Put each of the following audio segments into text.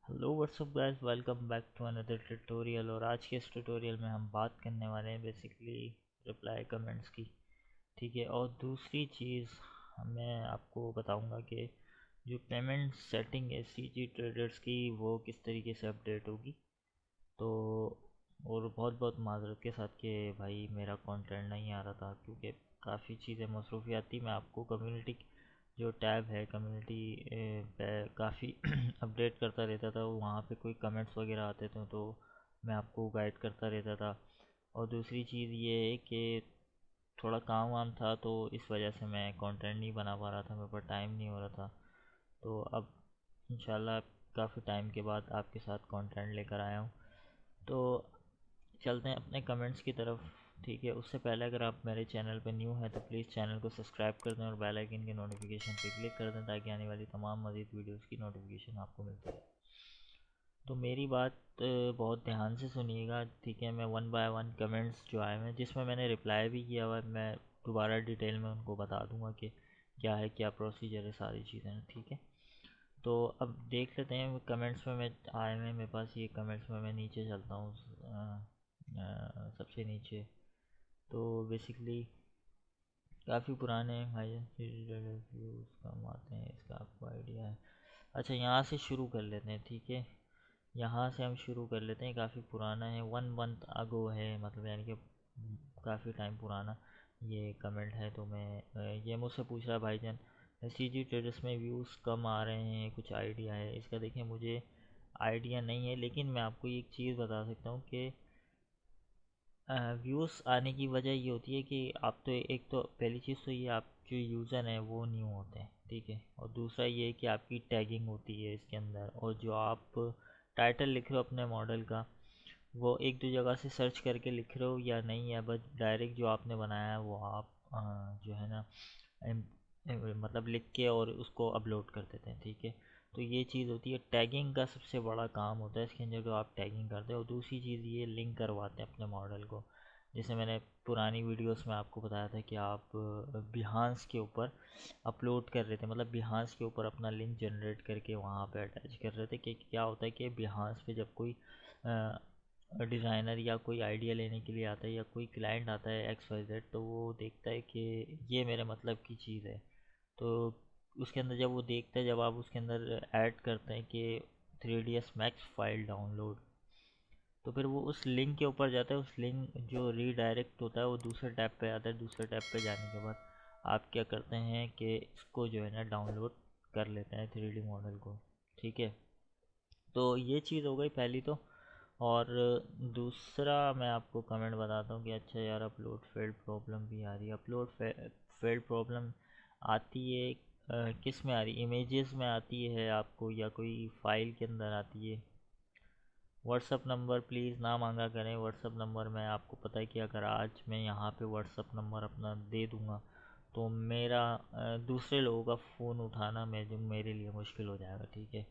Hello what's up guys, welcome back to another tutorial. और आज के इस ट्यूटोरियल में हम बात करने वाले हैं बेसिकली रिप्लाई कमेंट्स की। ठीक है। और दूसरी चीज़ मैं आपको बताऊंगा कि जो पेमेंट सेटिंग है सीजी ट्रेडर्स की वो किस तरीके से अपडेट होगी। तो और बहुत बहुत माजरत के साथ कि भाई मेरा कंटेंट नहीं आ रहा था क्योंकि काफ़ी चीज़ें मसरूफियात थी। मैं आपको कम्युनिटी जो टैब है कम्युनिटी पे काफ़ी अपडेट करता रहता था। वहाँ पे कोई कमेंट्स वगैरह आते थे तो मैं आपको गाइड करता रहता था। और दूसरी चीज़ ये है कि थोड़ा काम वाम था तो इस वजह से मैं कंटेंट नहीं बना पा रहा था, मेरे पास टाइम नहीं हो रहा था। तो अब इंशाल्लाह काफ़ी टाइम के बाद आपके साथ कंटेंट लेकर आया हूँ। तो चलते हैं अपने कमेंट्स की तरफ। ठीक है, उससे पहले अगर आप मेरे चैनल पर न्यू हैं तो प्लीज़ चैनल को सब्सक्राइब कर दें और बेल आइकन के नोटिफिकेशन पे क्लिक कर दें ताकि आने वाली तमाम मज़ीद वीडियोस की नोटिफिकेशन आपको मिलती रहे। तो मेरी बात बहुत ध्यान से सुनिएगा। ठीक है, मैं वन बाय वन कमेंट्स जो आए हैं जिसमें मैंने रिप्लाई भी किया हुआ है, मैं दोबारा डिटेल में उनको बता दूंगा कि क्या है, क्या प्रोसीजर है, सारी चीज़ें। ठीक है, तो अब देख लेते हैं कमेंट्स में मैं आए हैं मेरे पास ये कमेंट्स में। मैं नीचे चलता हूँ सबसे नीचे। तो बेसिकली काफ़ी पुराने हैं भाई, व्यूज़ कम आते हैं, इसका आपको आइडिया है। अच्छा, यहाँ से शुरू कर लेते हैं। ठीक है, यहाँ से हम शुरू कर लेते हैं। काफ़ी पुराना है, 1 मंथ अगो है, मतलब यानी कि काफ़ी टाइम पुराना ये कमेंट है। तो मैं ये मुझसे पूछ रहा है भाईजान सीजी ट्रेडर्स में व्यूज़ कम आ रहे हैं, कुछ आइडिया है इसका? देखिए, मुझे आइडिया नहीं है, लेकिन मैं आपको एक चीज़ बता सकता हूँ कि व्यूज़ आने की वजह ये होती है कि आप तो एक तो पहली चीज़ तो ये आप जो यूज़र हैं वो न्यू होते हैं। ठीक है, और दूसरा ये है कि आपकी टैगिंग होती है इसके अंदर, और जो आप टाइटल लिख रहे हो अपने मॉडल का वो एक दो जगह से सर्च करके लिख रहे हो या नहीं है, बस डायरेक्ट जो आपने बनाया है वो आप जो है ना मतलब लिख के और उसको अपलोड कर देते हैं। ठीक है, तो ये चीज़ होती है, टैगिंग का सबसे बड़ा काम होता है इसके अंदर, जो आप टैगिंग करते हो। और दूसरी चीज़ ये लिंक करवाते हैं अपने मॉडल को। जैसे मैंने पुरानी वीडियोस में आपको बताया था कि आप बिहांस के ऊपर अपलोड कर रहे थे, मतलब बिहांस के ऊपर अपना लिंक जनरेट करके वहाँ पे अटैच कर रहे थे। कि क्या होता है कि बिहांस पे जब कोई डिज़ाइनर या कोई आइडिया लेने के लिए आता है या कोई क्लाइंट आता है XYZ, तो वो देखता है कि ये मेरे मतलब की चीज़ है। तो उसके अंदर जब वो देखता है, जब आप उसके अंदर ऐड करते हैं कि 3ds मैक्स फाइल डाउनलोड, तो फिर वो उस लिंक के ऊपर जाता है। उस लिंक जो रीडायरेक्ट होता है वो दूसरे टैब पे आता है। दूसरे टैब पे जाने के बाद आप क्या करते हैं कि इसको जो है ना डाउनलोड कर लेते हैं 3D मॉडल को। ठीक है, तो ये चीज़ हो गई पहली तो। और दूसरा मैं आपको कमेंट बताता हूँ कि अच्छा यार अपलोड फेल्ड प्रॉब्लम भी आ रही है। अपलोड फेल्ड प्रॉब्लम आती है किस में आ रही? इमेजेस में आती है आपको या कोई फाइल के अंदर आती है? व्हाट्सअप नंबर प्लीज़ ना मांगा करें। व्हाट्सअप नंबर मैं आपको पता है कि अगर आज मैं यहाँ पे व्हाट्सअप नंबर अपना दे दूँगा तो मेरा दूसरे लोगों का फ़ोन उठाना मेरे लिए मुश्किल हो जाएगा। ठीक है,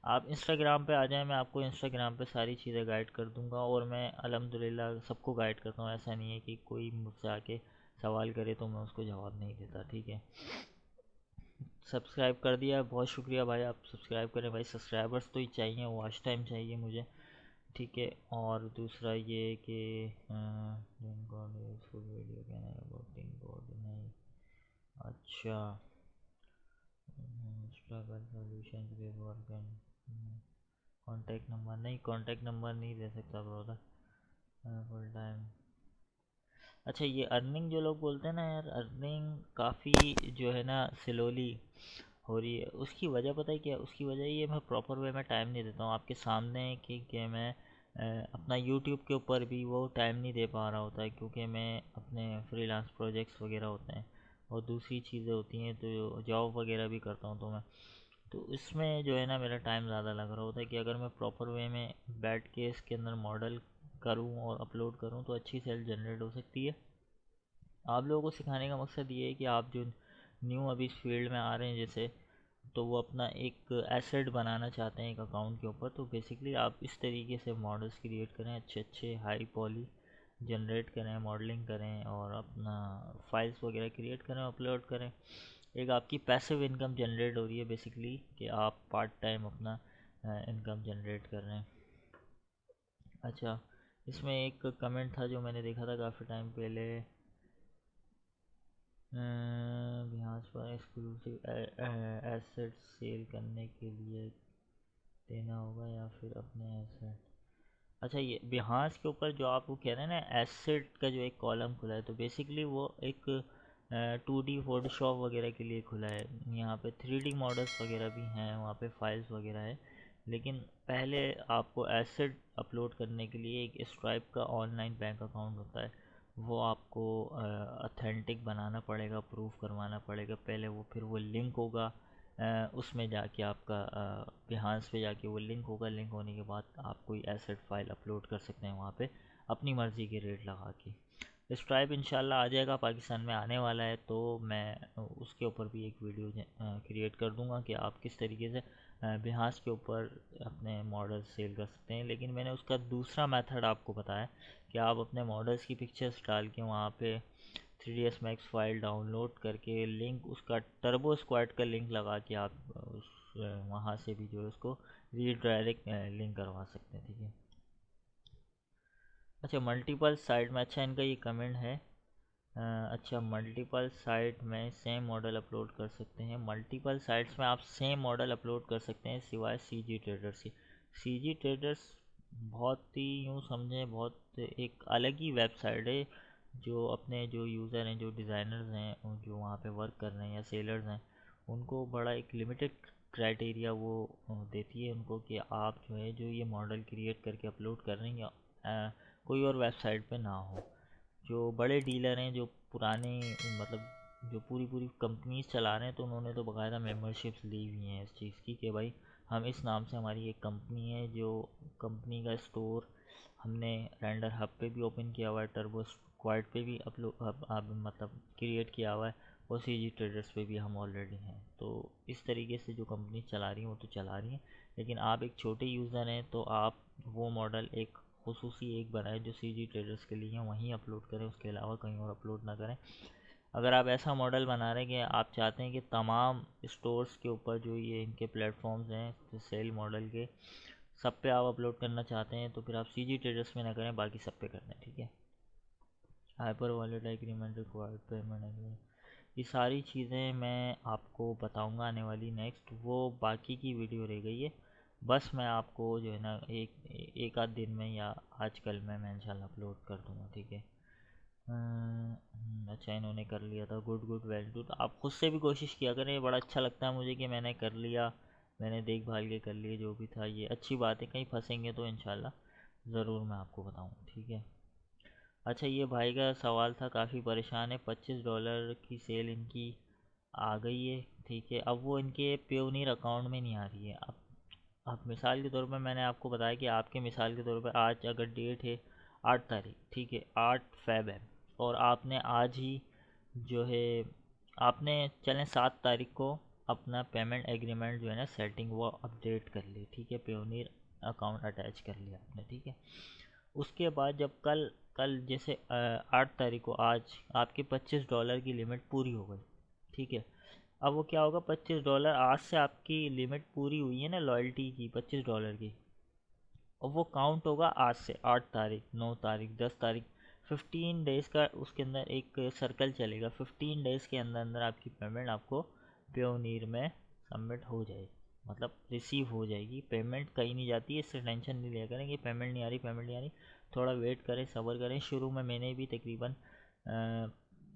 आप इंस्टाग्राम पे आ जाएं, मैं आपको इंस्टाग्राम पे सारी चीज़ें गाइड कर दूंगा। और मैं अल्हम्दुलिल्लाह सबको गाइड करता हूँ, ऐसा नहीं है कि कोई मुझसे आके सवाल करे तो मैं उसको जवाब नहीं देता। ठीक है, सब्सक्राइब कर दिया, बहुत शुक्रिया भाई, आप सब्सक्राइब करें भाई। सब्सक्राइबर्स तो ही चाहिए, वॉच टाइम चाहिए मुझे। ठीक है, और दूसरा ये कि फुल वीडियो कहना है वोटिंग कोड नहीं। अच्छा, struggle solution work and contact number नहीं, कॉन्टैक्ट नंबर नहीं दे सकता ब्रदर फुल टाइम। अच्छा, ये अर्निंग जो लोग बोलते हैं ना यार, अर्निंग काफ़ी जो है ना स्लोली हो रही है। उसकी वजह पता है क्या? उसकी वजह ये, मैं प्रॉपर वे में टाइम नहीं देता हूँ आपके सामने कि मैं अपना यूट्यूब के ऊपर भी वो टाइम नहीं दे पा रहा होता है क्योंकि मैं अपने फ्रीलांस प्रोजेक्ट्स वगैरह होते हैं और दूसरी चीज़ें होती हैं, तो जॉब वगैरह भी करता हूँ। तो मैं तो इसमें जो है ना मेरा टाइम ज़्यादा लग रहा होता है कि अगर मैं प्रॉपर वे में बैठ के इसके अंदर मॉडल करूँ और अपलोड करूँ तो अच्छी सेल जनरेट हो सकती है। आप लोगों को सिखाने का मकसद ये है कि आप जो न्यू अभी इस फील्ड में आ रहे हैं जैसे, तो वो अपना एक एसेट बनाना चाहते हैं एक अकाउंट के ऊपर, तो बेसिकली आप इस तरीके से मॉडल्स क्रिएट करें, अच्छे अच्छे हाई पॉली जनरेट करें, मॉडलिंग करें और अपना फाइल्स वगैरह क्रिएट करें, अपलोड करें। एक आपकी पैसिव इनकम जनरेट हो रही है बेसिकली कि आप पार्ट टाइम अपना इनकम जनरेट कर रहे हैं। अच्छा, इसमें एक कमेंट था जो मैंने देखा था काफ़ी टाइम पहले, बिहार पर एक्सक्लूसिव एसेट सेल करने के लिए देना होगा या फिर अपने एसेट। अच्छा, ये बिहार के ऊपर जो आप वो कह रहे हैं ना एसेट का जो एक कॉलम खुला है, तो बेसिकली वो एक 2D फोटोशॉप वगैरह के लिए खुला है। यहाँ पे 3D मॉडल्स वगैरह भी हैं, वहाँ पे फाइल्स वगैरह है। लेकिन पहले आपको एसेट अपलोड करने के लिए एक स्ट्राइप का ऑनलाइन बैंक अकाउंट होता है, वो आपको ऑथेंटिक बनाना पड़ेगा, प्रूफ करवाना पड़ेगा पहले। वो फिर वो लिंक होगा उसमें जाके आपका बिहांस पे जाके वो लिंक होगा। लिंक होने के बाद आप कोई एसेट फाइल अपलोड कर सकते हैं वहाँ पे अपनी मर्ज़ी के रेट लगा के। स्ट्राइप इंशाल्लाह आ जाएगा, पाकिस्तान में आने वाला है, तो मैं उसके ऊपर भी एक वीडियो क्रिएट कर दूंगा कि आप किस तरीके से बिहांस के ऊपर अपने मॉडल सेल कर सकते हैं। लेकिन मैंने उसका दूसरा मेथड आपको बताया कि आप अपने मॉडल्स की पिक्चर्स डाल के वहाँ पे 3ds Max फाइल डाउनलोड करके लिंक उसका टर्बो स्क्वाड का लिंक लगा के आप उस वहाँ से भी जो है उसको रीडायरेक्ट लिंक करवा सकते हैं। ठीक है। अच्छा, मल्टीपल साइट में, अच्छा इनका ये कमेंट है। अच्छा, मल्टीपल साइट में सेम मॉडल अपलोड कर सकते हैं। मल्टीपल साइट्स में आप सेम मॉडल अपलोड कर सकते हैं सिवाय CG ट्रेडर्स के। CG ट्रेडर्स बहुत ही यूँ समझें बहुत एक अलग ही वेबसाइट है, जो अपने जो यूज़र हैं, जो डिज़ाइनर्स हैं और जो वहाँ पे वर्क कर रहे हैं या सेलर्स हैं, उनको बड़ा एक लिमिटेड क्राइटेरिया वो देती है उनको कि आप जो है जो ये मॉडल क्रिएट करके अपलोड कर रहे हैं या कोई और वेबसाइट पे ना हो। जो बड़े डीलर हैं, जो पुराने मतलब जो पूरी पूरी कंपनीज चला रहे हैं, तो उन्होंने तो बाकायदा मेम्बरशिप्स ली हुई हैं इस चीज़ की कि भाई हम इस नाम से हमारी एक कंपनी है, जो कंपनी का स्टोर हमने रेंडर हब पे भी ओपन किया हुआ है, टर्बो स्क्वाड पे भी अब मतलब क्रिएट किया हुआ है, और CG ट्रेडर्स पे भी हम ऑलरेडी हैं। तो इस तरीके से जो कंपनी चला रही हैं वो तो चला रही हैं। लेकिन आप एक छोटे यूज़र हैं तो आप वो मॉडल एक खुसूसी एक बनाए जो CG ट्रेडर्स के लिए हैं, वहीं अपलोड करें, उसके अलावा कहीं और अपलोड ना करें। अगर आप ऐसा मॉडल बना रहे हैं कि आप चाहते हैं कि तमाम स्टोर्स के ऊपर जो ये इनके प्लेटफॉर्म्स हैं सेल मॉडल के, सब पे आप अपलोड करना चाहते हैं, तो फिर आप CG ट्रेडर्स में ना करें, बाकी सब पे कर दें। ठीक है। Hyper wallet agreement, required payment agreement, ये सारी चीज़ें मैं आपको बताऊंगा आने वाली नेक्स्ट, वो बाकी की वीडियो रह गई है। बस मैं आपको जो है ना एक आध दिन में या आज कल में मैं इंशाल्लाह अपलोड कर दूंगा। ठीक है। अच्छा, इन्होंने कर लिया था, गुड गुड वेल डू। तो आप खुद से भी कोशिश किया करें, बड़ा अच्छा लगता है मुझे कि मैंने कर लिया, मैंने देखभाल के कर लिया, जो भी था ये अच्छी बात है। कहीं फंसेंगे तो इंशाल्लाह ज़रूर मैं आपको बताऊँगा। ठीक है। अच्छा, ये भाई का सवाल था, काफ़ी परेशान है, $25 की सेल इनकी आ गई है। ठीक है। अब वो इनके पेयोनीर अकाउंट में नहीं आ रही है। अब मिसाल के तौर पर मैंने आपको बताया कि आपके मिसाल के तौर पर आज अगर डेट है 8 तारीख, ठीक है, 8 फ़रवरी है, और आपने आज ही जो है आपने चलें 7 तारीख को अपना पेमेंट एग्रीमेंट जो है ना सेटिंग वो अपडेट कर ली। ठीक है। पेयोनीर अकाउंट अटैच कर लिया आपने। ठीक है। उसके बाद जब कल कल जैसे 8 तारीख को आज आपके $25 की लिमिट पूरी हो गई। ठीक है। अब वो क्या होगा, $25 आज से आपकी लिमिट पूरी हुई है ना लॉयल्टी की $25 की, और वो काउंट होगा आज से 8 तारीख, 9 तारीख, 10 तारीख, 15 डेज़ का उसके अंदर एक सर्कल चलेगा। 15 डेज़ के अंदर अंदर आपकी पेमेंट आपको पेयोनीर में सबमिट हो जाएगी, मतलब रिसीव हो जाएगी। पेमेंट कहीं नहीं जाती है, इससे टेंशन नहीं लिया करें कि पेमेंट नहीं आ रही, पेमेंट नहीं आ रही। थोड़ा वेट करें, सब्र करें। शुरू में मैंने भी तकरीबन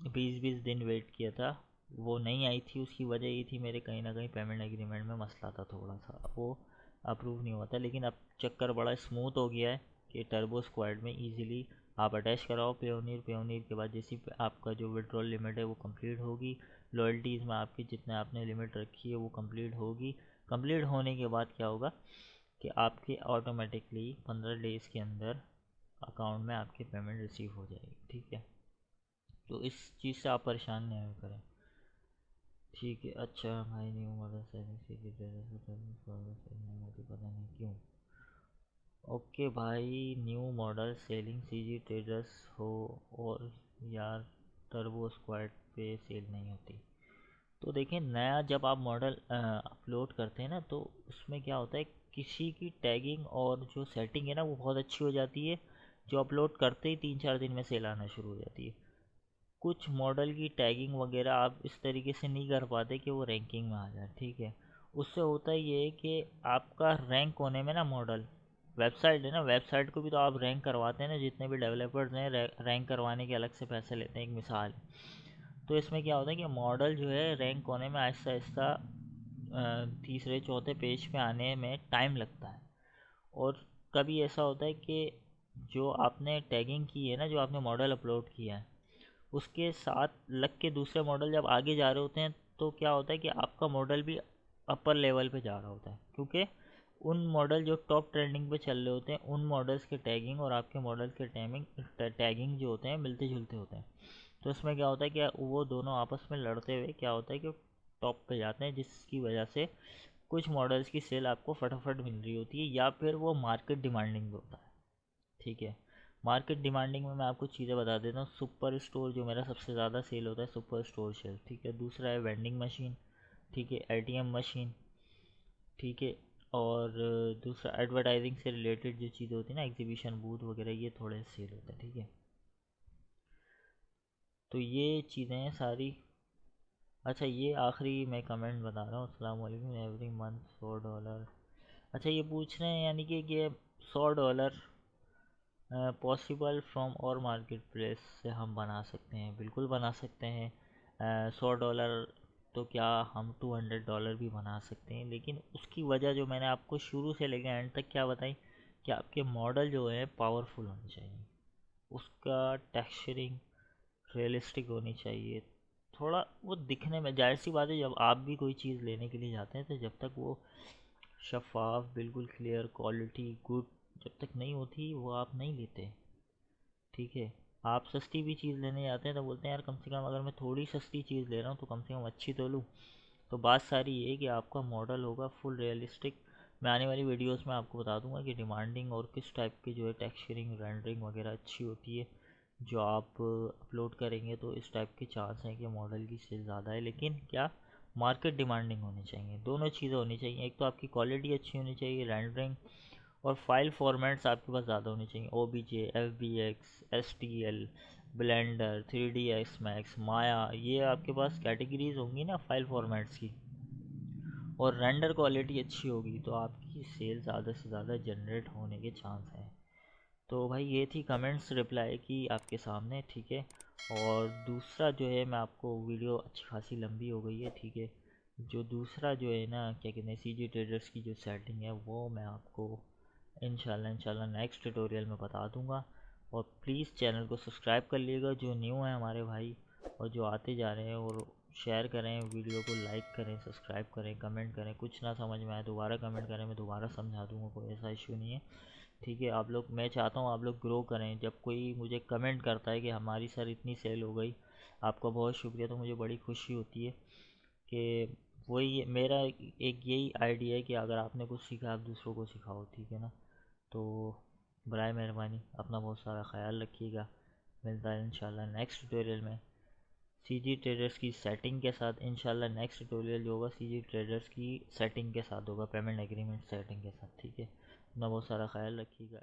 20-20 दिन वेट किया था, वो नहीं आई थी। उसकी वजह ये थी मेरे कहीं ना कहीं पेमेंट एग्रीमेंट में मसला था, थोड़ा सा वो अप्रूव नहीं हुआ था। लेकिन अब चक्कर बड़ा स्मूथ हो गया है कि टर्बो स्क्वाड में इजीली आप अटैच कराओ पेयोनीर। पेयोनीर के बाद जैसी आपका जो विड्रॉल लिमिट है वो कंप्लीट होगी, लॉयल्टीज़ में आपकी जितने आपने लिमिट रखी है वो कंप्लीट होगी। कंप्लीट होने के बाद क्या होगा कि आपके ऑटोमेटिकली 15 डेज़ के अंदर अकाउंट में आपकी पेमेंट रिसीव हो जाएगी। ठीक है। तो इस चीज़ से आप परेशान नहीं करें। ठीक है। अच्छा भाई, न्यू मॉडल सेलिंग सीधी नहीं होती, पता नहीं क्यों। ओके भाई, new model selling CG traders हो और यार टर्बो स्क्वाड पे सेल नहीं होती। तो देखिए, नया जब आप मॉडल अपलोड करते हैं ना, तो उसमें क्या होता है, किसी की टैगिंग और जो सेटिंग है ना वो बहुत अच्छी हो जाती है, जो अपलोड करते ही 3-4 दिन में सेल आना शुरू हो जाती है। कुछ मॉडल की टैगिंग वगैरह आप इस तरीके से नहीं कर पाते कि वो रैंकिंग में आ जाए, ठीक है। उससे होता ये है कि आपका रैंक होने में ना, मॉडल वेबसाइट है ना, वेबसाइट को भी तो आप रैंक करवाते हैं ना, जितने भी डेवलपर्स हैं रैंक करवाने के अलग से पैसे लेते हैं, एक मिसाल। तो इसमें क्या होता है कि मॉडल जो है रैंक होने में आहिस्ता आहिस्ता तीसरे चौथे पेज पे आने में टाइम लगता है। और कभी ऐसा होता है कि जो आपने टैगिंग की है ना, जो आपने मॉडल अपलोड किया है, उसके साथ लग के दूसरे मॉडल जब आगे जा रहे होते हैं, तो क्या होता है कि आपका मॉडल भी अपर लेवल पे जा रहा होता है, क्योंकि उन मॉडल जो टॉप ट्रेंडिंग पे चल रहे होते हैं, उन मॉडल्स के टैगिंग और आपके मॉडल के टैगिंग जो होते हैं मिलते जुलते होते हैं। तो इसमें क्या होता है कि वो दोनों आपस में लड़ते हुए क्या होता है कि टॉप पे जाते हैं, जिसकी वजह से कुछ मॉडल्स की सेल आपको फटाफट मिल रही होती है, या फिर वो मार्केट डिमांडिंग भी होता है, ठीक है। मार्केट डिमांडिंग में मैं आपको चीज़ें बता देता हूँ। सुपर स्टोर जो मेरा सबसे ज़्यादा सेल होता है, सुपर स्टोर सेल, ठीक है। दूसरा है वेंडिंग मशीन, ठीक है, एटीएम मशीन, ठीक है। और दूसरा एडवर्टाइजिंग से रिलेटेड जो चीज़ें होती है ना, एग्जीबिशन बूथ वगैरह, ये थोड़े सेल होते हैं, ठीक है। तो ये चीज़ें हैं सारी। अच्छा, ये आखिरी मैं कमेंट बता रहा हूँ, अस्सलाम वालेकुम, एवरी मंथ $100। अच्छा, ये पूछ रहे हैं यानी कि $100 पॉसिबल फ्रॉम और मार्केट प्लेस से हम बना सकते हैं? बिल्कुल बना सकते हैं। $100 तो क्या, हम $200 भी बना सकते हैं, लेकिन उसकी वजह जो मैंने आपको शुरू से लेकर एंड तक क्या बताई, कि आपके मॉडल जो है पावरफुल होने चाहिए, उसका टेक्सचरिंग रियलिस्टिक होनी चाहिए, थोड़ा वो दिखने में, जाहिर सी बात है जब आप भी कोई चीज़ लेने के लिए जाते हैं, तो जब तक वो शफाफ, बिल्कुल क्लियर, क्वालिटी गुड जब तक नहीं होती, वो आप नहीं लेते, ठीक है। आप सस्ती भी चीज़ लेने जाते हैं तो बोलते हैं यार, कम से कम अगर मैं थोड़ी सस्ती चीज़ ले रहा हूँ तो कम से कम अच्छी तो लूँ। तो बात सारी ये है कि आपका मॉडल होगा फुल रियलिस्टिक। मैं आने वाली वीडियोस में आपको बता दूंगा कि डिमांडिंग और किस टाइप की जो है टेक्सचरिंग, रेंडरिंग वगैरह अच्छी होती है, जो आप अपलोड करेंगे तो इस टाइप के चांस हैं कि मॉडल की सेल ज़्यादा है। लेकिन क्या, मार्केट डिमांडिंग होनी चाहिए, दोनों चीज़ें होनी चाहिए। एक तो आपकी क्वालिटी अच्छी होनी चाहिए, रेंडरिंग और फाइल फॉर्मेट्स आपके पास ज़्यादा होने चाहिए, O B J, F B X, S T L, Blender, 3ds Max, Maya, ये आपके पास कैटेगरीज होंगी ना फाइल फॉर्मेट्स की, और रेंडर क्वालिटी अच्छी होगी तो आपकी सेल ज़्यादा से ज़्यादा जनरेट होने के चांस हैं। तो भाई ये थी कमेंट्स रिप्लाई की आपके सामने, ठीक है। और दूसरा जो है, मैं आपको, वीडियो अच्छी खासी लंबी हो गई है, ठीक है। जो दूसरा जो है ना, क्या कहते हैं, सी जी ट्रेडर्स की जो सेटिंग है, वो मैं आपको इंशाल्लाह नेक्स्ट ट्यूटोरियल में बता दूंगा। और प्लीज़ चैनल को सब्सक्राइब कर लीजिएगा जो न्यू है हमारे भाई, और जो आते जा रहे हैं, और शेयर करें वीडियो को, लाइक करें, सब्सक्राइब करें, कमेंट करें। कुछ ना समझ में आए दोबारा कमेंट करें, मैं दोबारा समझा दूंगा, कोई ऐसा इशू नहीं है, ठीक है। आप लोग, मैं चाहता हूँ आप लोग ग्रो करें। जब कोई मुझे कमेंट करता है कि हमारी सर इतनी सेल हो गई, आपका बहुत शुक्रिया, तो मुझे बड़ी खुशी होती है कि वही मेरा एक यही आइडिया है कि अगर आपने कुछ सीखा, आप दूसरों को सिखाओ, ठीक है ना। तो बराए मेहरबानी अपना बहुत सारा ख्याल रखिएगा। मिलता है इंशाल्लाह नेक्स्ट ट्यूटोरियल में सी जी ट्रेडर्स की सेटिंग के साथ। इंशाल्लाह नेक्स्ट ट्यूटोरियल जो होगा सी जी ट्रेडर्स की सेटिंग के साथ होगा, पेमेंट एग्रीमेंट सेटिंग के साथ, ठीक है। अपना बहुत सारा ख्याल रखिएगा।